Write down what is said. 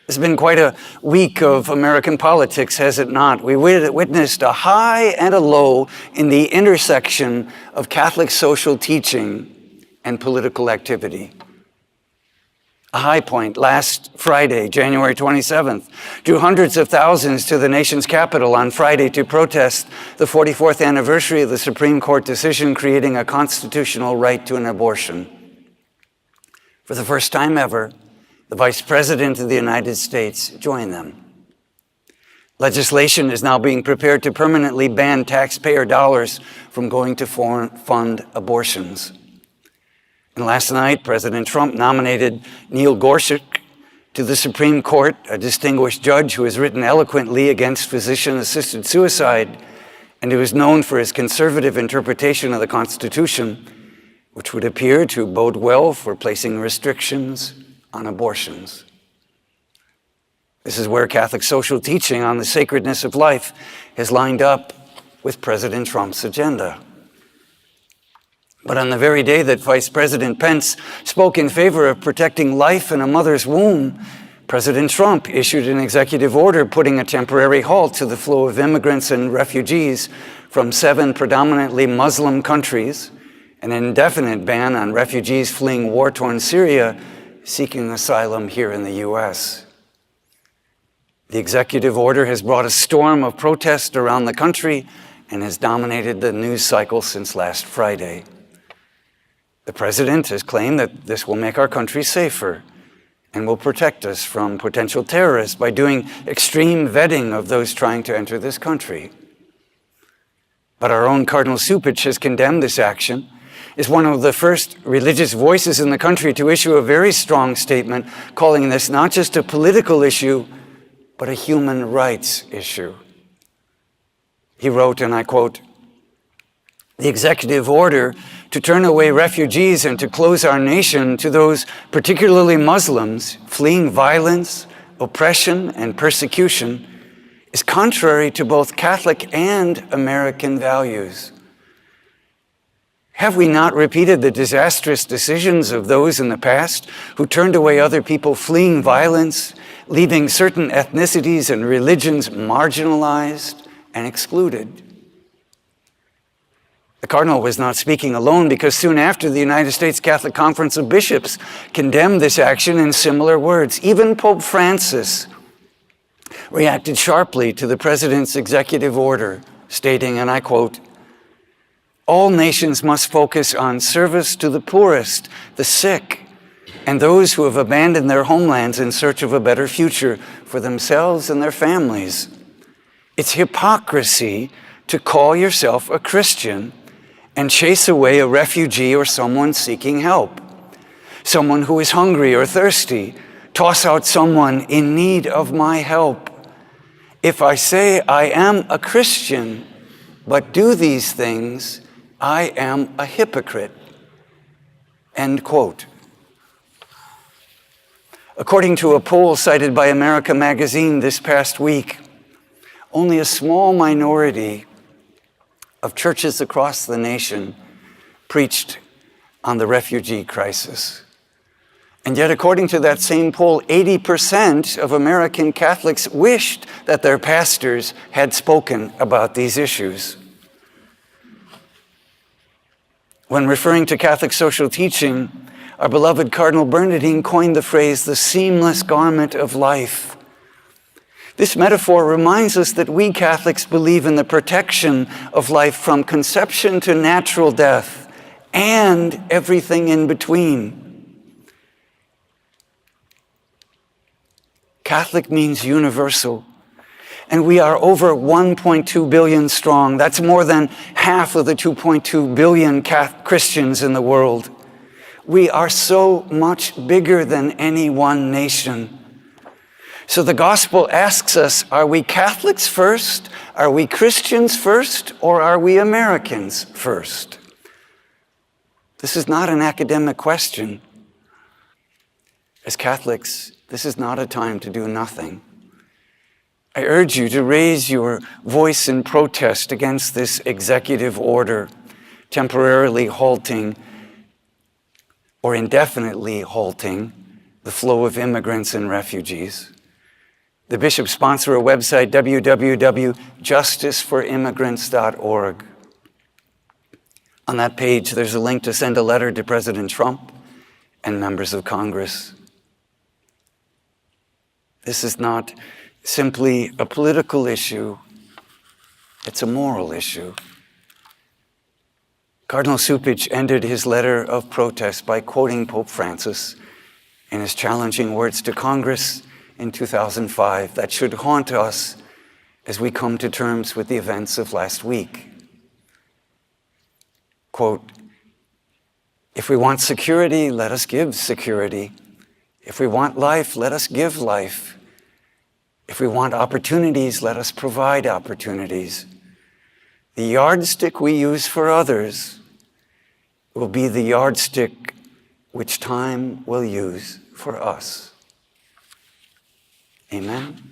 It's been quite a week of American politics, has it not? We witnessed a high and a low in the intersection of Catholic social teaching and political activity. A high point last Friday, January 27th, drew hundreds of thousands to the nation's capital on Friday to protest the 44th anniversary of the Supreme Court decision creating a constitutional right to an abortion. For the first time ever, the Vice President of the United States joined them. Legislation is now being prepared to permanently ban taxpayer dollars from going to fund abortions. And last night, President Trump nominated Neil Gorsuch to the Supreme Court, a distinguished judge who has written eloquently against physician-assisted suicide and who is known for his conservative interpretation of the Constitution, which would appear to bode well for placing restrictions on abortions. This is where Catholic social teaching on the sacredness of life has lined up with President Trump's agenda. But on the very day that Vice President Pence spoke in favor of protecting life in a mother's womb, President Trump issued an executive order putting a temporary halt to the flow of immigrants and refugees from 7 predominantly Muslim countries, and an indefinite ban on refugees fleeing war-torn Syria seeking asylum here in the U.S. The executive order has brought a storm of protest around the country and has dominated the news cycle since last Friday. The president has claimed that this will make our country safer and will protect us from potential terrorists by doing extreme vetting of those trying to enter this country. But our own Cardinal Cupich has condemned this action, is one of the first religious voices in the country to issue a very strong statement calling this not just a political issue, but a human rights issue. He wrote, and I quote, "The executive order to turn away refugees and to close our nation to those, particularly Muslims, fleeing violence, oppression, and persecution is contrary to both Catholic and American values. Have we not repeated the disastrous decisions of those in the past who turned away other people fleeing violence, leaving certain ethnicities and religions marginalized and excluded?" The Cardinal was not speaking alone because soon after the United States Catholic Conference of Bishops condemned this action in similar words. Even Pope Francis reacted sharply to the president's executive order, stating, and I quote, "All nations must focus on service to the poorest, the sick, and those who have abandoned their homelands in search of a better future for themselves and their families. It's hypocrisy to call yourself a Christian and chase away a refugee or someone seeking help, someone who is hungry or thirsty, toss out someone in need of my help. If I say I am a Christian, but do these things, I am a hypocrite." End quote. According to a poll cited by America Magazine this past week, only a small minority of churches across the nation preached on the refugee crisis. And yet, according to that same poll, 80% of American Catholics wished that their pastors had spoken about these issues. When referring to Catholic social teaching, our beloved Cardinal Bernardine coined the phrase, "the seamless garment of life." This metaphor reminds us that we Catholics believe in the protection of life from conception to natural death and everything in between. Catholic means universal, and we are over 1.2 billion strong. That's more than half of the 2.2 billion Christians in the world. We are so much bigger than any one nation. So the gospel asks us, are we Catholics first? Are we Christians first? Or are we Americans first? This is not an academic question. As Catholics, this is not a time to do nothing. I urge you to raise your voice in protest against this executive order, temporarily halting or indefinitely halting the flow of immigrants and refugees. The bishops sponsor a website, www.justiceforimmigrants.org. On that page, there's a link to send a letter to President Trump and members of Congress. This is not simply a political issue, it's a moral issue. Cardinal Cupich ended his letter of protest by quoting Pope Francis in his challenging words to Congress in 2005 that should haunt us as we come to terms with the events of last week. Quote, "If we want security, let us give security. If we want life, let us give life. If we want opportunities, let us provide opportunities. The yardstick we use for others will be the yardstick which time will use for us." Amen.